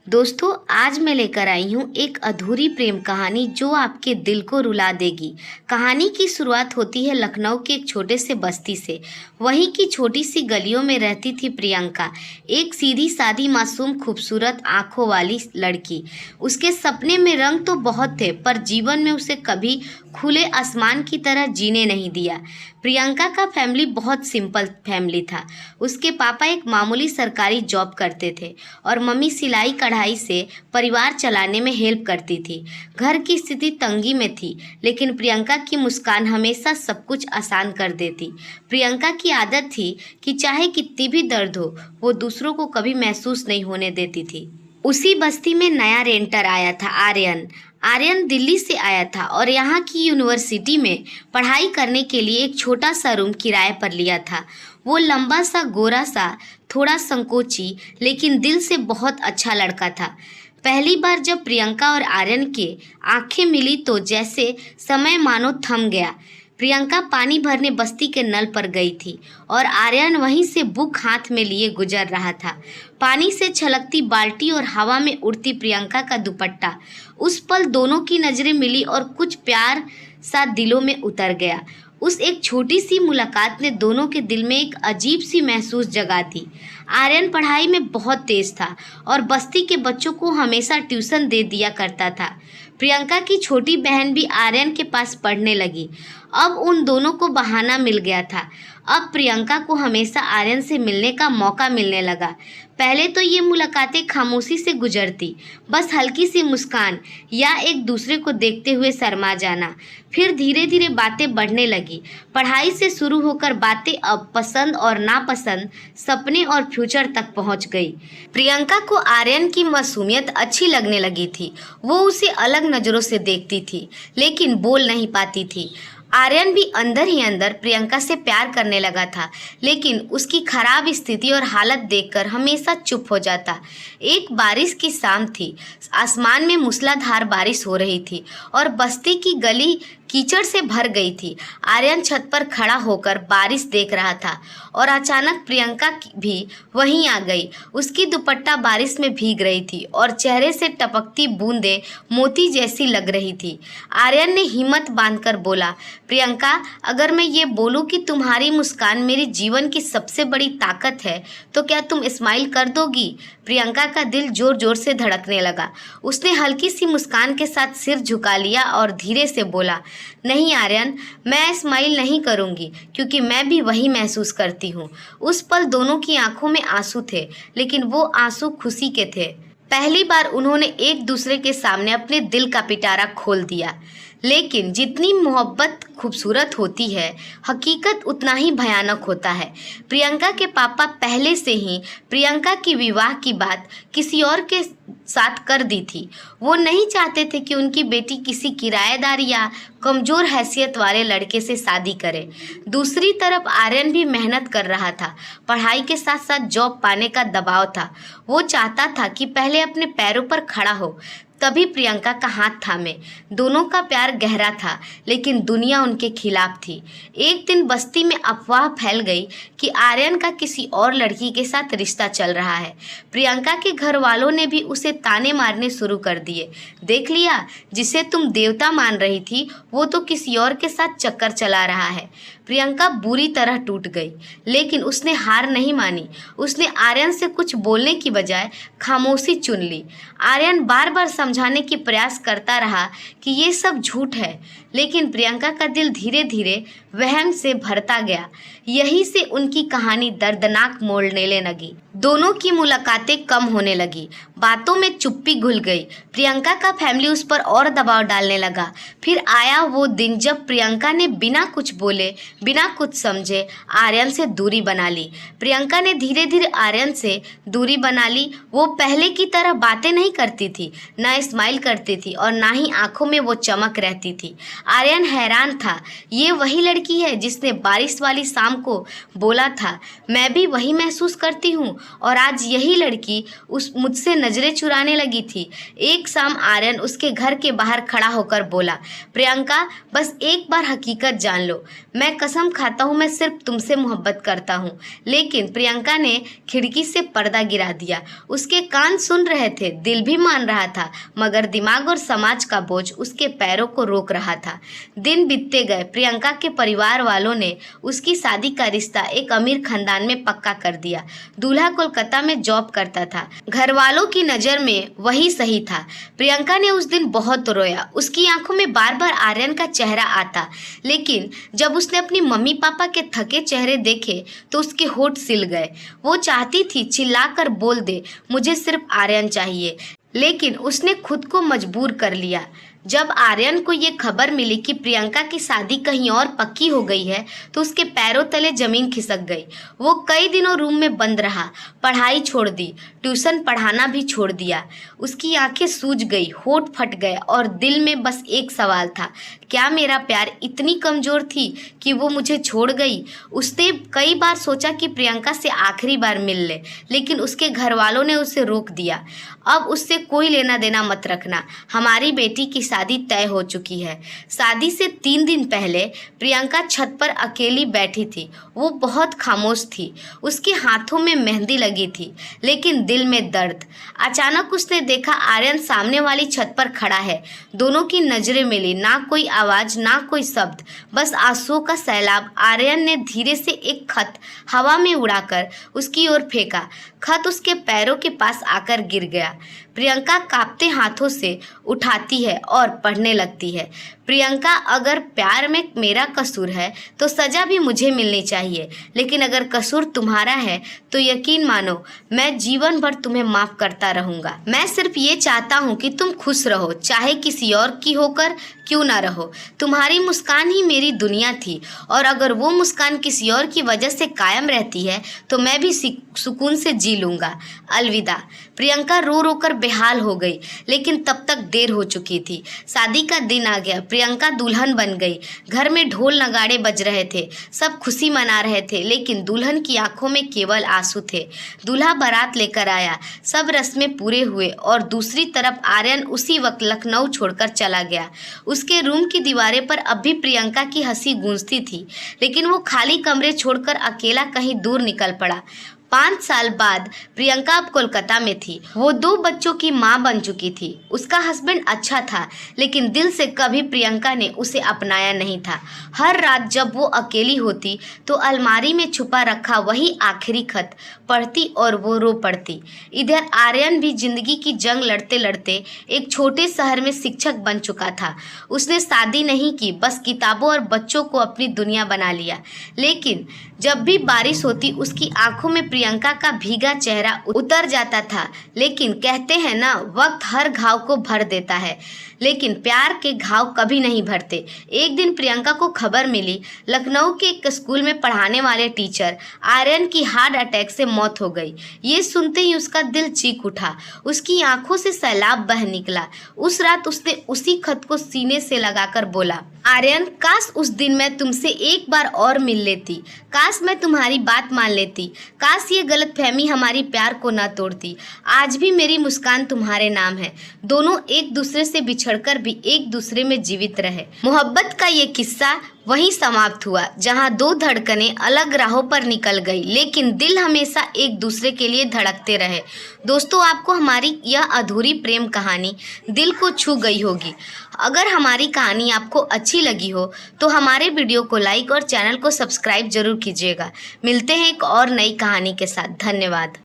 दोस्तों, आज मैं लेकर आई हूँ एक अधूरी प्रेम कहानी जो आपके दिल को रुला देगी। कहानी की शुरुआत होती है लखनऊ के एक छोटे से बस्ती से। वहीं की छोटी सी गलियों में रहती थी प्रियंका, एक सीधी सादी मासूम खूबसूरत आंखों वाली लड़की। उसके सपने में रंग तो बहुत थे, पर जीवन में उसे कभी खुले आसमान की तरह जीने नहीं दिया। प्रियंका का फैमिली बहुत सिंपल फैमिली था। उसके पापा एक मामूली सरकारी जॉब करते थे और मम्मी सिलाई कढ़ाई से परिवार चलाने में हेल्प करती थी। घर की स्थिति तंगी में थी, लेकिन प्रियंका की मुस्कान हमेशा सब कुछ आसान कर देती। प्रियंका की आदत थी कि चाहे कितनी भी दर्द हो, वो दूसरों को कभी महसूस नहीं होने देती थी। उसी बस्ती में नया रेंटर आया था, आर्यन दिल्ली से आया था और यहाँ की यूनिवर्सिटी में पढ़ाई करने के लिए एक छोटा सा रूम किराए पर लिया था। वो लंबा सा, गोरा सा, थोड़ा संकोची, लेकिन दिल से बहुत अच्छा लड़का था। पहली बार जब प्रियंका और आर्यन के आंखें मिली तो जैसे समय मानो थम गया। प्रियंका पानी भरने बस्ती के नल पर गई थी और आर्यन वहीं से बुक हाथ में लिए गुजर रहा था। पानी से छलकती बाल्टी और हवा में उड़ती प्रियंका का दुपट्टा, उस पल दोनों की नजरें मिली और कुछ प्यार सा दिलों में उतर गया। उस एक छोटी सी मुलाकात ने दोनों के दिल में एक अजीब सी महसूस जगा दी। आर्यन पढ़ाई में बहुत तेज था और बस्ती के बच्चों को हमेशा ट्यूशन दे दिया करता था। प्रियंका की छोटी बहन भी आर्यन के पास पढ़ने लगी। अब उन दोनों को बहाना मिल गया था। अब प्रियंका को हमेशा आर्यन से मिलने का मौका मिलने लगा। पहले तो ये मुलाकातें खामोशी से गुजरती, बस हल्की सी मुस्कान या एक दूसरे को देखते हुए शर्मा जाना। फिर धीरे धीरे बातें बढ़ने लगी। पढ़ाई से शुरू होकर बातें अब पसंद और नापसंद, सपने और फ्यूचर तक पहुंच गई। प्रियंका को आर्यन की मासूमियत अच्छी लगने लगी थी। वो उसे अलग नज़रों से देखती थी, लेकिन बोल नहीं पाती थी। आर्यन भी अंदर ही अंदर प्रियंका से प्यार करने लगा था, लेकिन उसकी खराब स्थिति और हालत देखकर हमेशा चुप हो जाता। एक बारिश की शाम थी। आसमान में मूसलाधार बारिश हो रही थी और बस्ती की गली कीचड़ से भर गई थी। आर्यन छत पर खड़ा होकर बारिश देख रहा था और अचानक प्रियंका भी वहीं आ गई। उसकी दुपट्टा बारिश में भीग रही थी और चेहरे से टपकती बूंदें मोती जैसी लग रही थी। आर्यन ने हिम्मत बांधकर बोला, प्रियंका, अगर मैं ये बोलूं कि तुम्हारी मुस्कान मेरे जीवन की सबसे बड़ी ताकत है, तो क्या तुम स्माइल कर दोगी? प्रियंका का दिल जोर जोर से धड़कने लगा। उसने हल्की सी मुस्कान के साथ सिर झुका लिया और धीरे से बोला, नहीं आर्यन, मैं स्माइल नहीं करूंगी, क्योंकि मैं भी वही महसूस करती हूँ। उस पल दोनों की आंखों में आंसू थे, लेकिन वो आंसू खुशी के थे। पहली बार उन्होंने एक दूसरे के सामने अपने दिल का पिटारा खोल दिया। लेकिन जितनी मोहब्बत खूबसूरत होती है, हकीकत उतना ही भयानक होता है। प्रियंका के पापा पहले से ही प्रियंका की विवाह की बात किसी और के साथ कर दी थी। वो नहीं चाहते थे कि उनकी बेटी किसी किराएदार या कमज़ोर हैसियत वाले लड़के से शादी करे। दूसरी तरफ आर्यन भी मेहनत कर रहा था। पढ़ाई के साथ साथ जॉब पाने का दबाव था। वो चाहता था कि पहले अपने पैरों पर खड़ा हो, तभी प्रियंका का हाथ थामे। दोनों का प्यार गहरा था, लेकिन दुनिया उनके खिलाफ थी। एक दिन बस्ती में अफवाह फैल गई कि आर्यन का किसी और लड़की के साथ रिश्ता चल रहा है। प्रियंका के घर वालों ने भी उसे ताने मारने शुरू कर दिए। देख लिया, जिसे तुम देवता मान रही थी, वो तो किसी और के साथ चक्कर चला रहा है। प्रियंका बुरी तरह टूट गई, लेकिन उसने हार नहीं मानी। उसने आर्यन से कुछ बोलने की बजाय खामोशी चुन ली। आर्यन बार बार समझाने की प्रयास करता रहा कि ये सब झूठ है, लेकिन प्रियंका का दिल धीरे धीरे वहम से भरता गया। यहीं से उनकी कहानी दर्दनाक मोड़ लेने लगी। दोनों की मुलाकातें कम होने लगी, बातों में चुप्पी घुल गई। प्रियंका का फैमिली उस पर और दबाव डालने लगा। फिर आया वो दिन जब प्रियंका ने बिना कुछ बोले, बिना कुछ समझे आर्यन से दूरी बना ली। प्रियंका ने धीरे धीरे आर्यन से दूरी बना ली। वो पहले की तरह बातें नहीं करती थी, ना स्माइल करती थी और ना ही आंखों में वो चमक रहती थी। आर्यन हैरान था। ये वही लड़की है जिसने बारिश वाली शाम को बोला था, मैं भी वही महसूस करती हूँ, और आज यही लड़की मुझसे नजरें चुराने लगी थी। एक शाम आर्यन उसके घर के बाहर खड़ा होकर बोला, प्रियंका, बस एक बार हकीकत जान लो। मैं कसम कसम खाता हूँ मैं सिर्फ तुमसे मोहब्बत करता हूँ। लेकिन प्रियंका ने खिड़की से पर्दा गिरा दिया। उसके कान सुन रहे थे, दिल भी मान रहा था, मगर दिमाग और समाज का बोझ उसके पैरों को रोक रहा था। दिन बीतते गए। प्रियंका के परिवार वालों ने उसकी शादी का रिश्ता एक अमीर खानदान में पक्का कर दिया। दूल्हा कोलकाता में जॉब करता था। घर वालों की नज़र में वही सही था। प्रियंका ने उस दिन बहुत रोया। उसकी आंखों में बार बार आर्यन का चेहरा आता, लेकिन जब उसने अपनी मम्मी पापा के थके चेहरे देखे तो उसके होठ सिल गए। वो चाहती थी चिल्लाकर बोल दे, मुझे सिर्फ आर्यन चाहिए, लेकिन उसने खुद को मजबूर कर लिया। जब आर्यन को ये खबर मिली कि प्रियंका की शादी कहीं और पक्की हो गई है तो उसके पैरों तले जमीन खिसक गई। वो कई दिनों रूम में बंद रहा, पढ़ाई छोड़ दी, ट्यूशन पढ़ाना भी छोड़ दिया। उसकी आंखें सूज गई, होठ फट गए और दिल में बस एक सवाल था, क्या मेरा प्यार इतनी कमज़ोर थी कि वो मुझे छोड़ गई? उसने कई बार सोचा कि प्रियंका से आखिरी बार मिल ले, लेकिन उसके घर वालों ने उसे रोक दिया। अब उससे कोई लेना देना मत रखना, हमारी बेटी की शादी तय हो चुकी है। शादी से 3 दिन पहले प्रियंका छत पर अकेली बैठी थी। वो बहुत खामोश थी। उसके हाथों में मेहंदी लगी थी, लेकिन दिल में दर्द। अचानक उसने देखा आर्यन सामने वाली छत पर खड़ा है। दोनों की नजरें मिली, ना कोई आवाज ना कोई शब्द, बस आंसुओं का सैलाब। आर्यन ने धीरे से एक खत हवा में उड़ाकर उसकी ओर फेंका। खत उसके पैरों के पास आकर गिर गया। प्रियंका कांपते हाथों से उठाती है और पढ़ने लगती है। प्रियंका, अगर प्यार में मेरा कसूर है तो सज़ा भी मुझे मिलनी चाहिए, लेकिन अगर कसूर तुम्हारा है तो यकीन मानो मैं जीवन भर तुम्हें माफ़ करता रहूँगा। मैं सिर्फ ये चाहता हूँ कि तुम खुश रहो, चाहे किसी और की होकर क्यों ना रहो। तुम्हारी मुस्कान ही मेरी दुनिया थी, और अगर वो मुस्कान किसी और की वजह से कायम रहती है तो मैं भी सुकून से जी लूँगा। अलविदा। प्रियंका रो रो कर बेहाल हो गई, लेकिन तब तक देर हो चुकी थी। शादी का दिन आ गया। प्रियंका दुल्हन बन गई। घर में ढोल नगाड़े बज रहे थे, सब खुशी मना रहे थे, लेकिन दुल्हन की आंखों में केवल आंसू थे। दूल्हा बारात लेकर आया, सब रस्में पूरे हुए और दूसरी तरफ आर्यन उसी वक्त लखनऊ छोड़कर चला गया। उसके रूम की दीवारें पर अब भी प्रियंका की हंसी गूंजती थी, लेकिन वो खाली कमरे छोड़कर अकेला कहीं दूर निकल पड़ा। 5 साल बाद प्रियंका अब कोलकाता में थी। वो 2 बच्चों की माँ बन चुकी थी। उसका हस्बैंड अच्छा था, लेकिन दिल से कभी प्रियंका ने उसे अपनाया नहीं था। हर रात जब वो अकेली होती तो अलमारी में छुपा रखा वही आखिरी खत पढ़ती और वो रो पड़ती। इधर आर्यन भी जिंदगी की जंग लड़ते लड़ते एक छोटे शहर में शिक्षक बन चुका था। उसने शादी नहीं की, बस किताबों और बच्चों को अपनी दुनिया बना लिया। लेकिन जब भी बारिश होती उसकी आंखों में प्रियंका का भीगा चेहरा उतर जाता था। लेकिन कहते हैं ना, वक्त हर घाव को भर देता है, लेकिन प्यार के घाव कभी नहीं भरते। एक दिन प्रियंका को खबर मिली, लखनऊ के एक स्कूल में पढ़ाने वाले टीचर आर्यन की हार्ट अटैक से मौत हो गई। ये सुनते ही उसका दिल चीख उठा, उसकी आंखों से सैलाब बह निकला। उस रात उसने उसी खत को सीने से लगाकर बोला, आर्यन, काश उस दिन मैं तुमसे एक बार और मिल लेती, काश मैं तुम्हारी बात मान लेती, काश ये गलतफहमी हमारी प्यार को ना तोड़ती। आज भी मेरी मुस्कान तुम्हारे नाम है। दोनों एक दूसरे से बिछड़कर भी एक दूसरे में जीवित रहे। मोहब्बत का ये किस्सा वहीं समाप्त हुआ जहां 2 धड़कनें अलग राहों पर निकल गई, लेकिन दिल हमेशा एक दूसरे के लिए धड़कते रहे। दोस्तों, आपको हमारी यह अधूरी प्रेम कहानी दिल को छू गई होगी। अगर हमारी कहानी आपको अच्छी लगी हो तो हमारे वीडियो को लाइक और चैनल को सब्सक्राइब जरूर कीजिएगा। मिलते हैं एक और नई कहानी के साथ। धन्यवाद।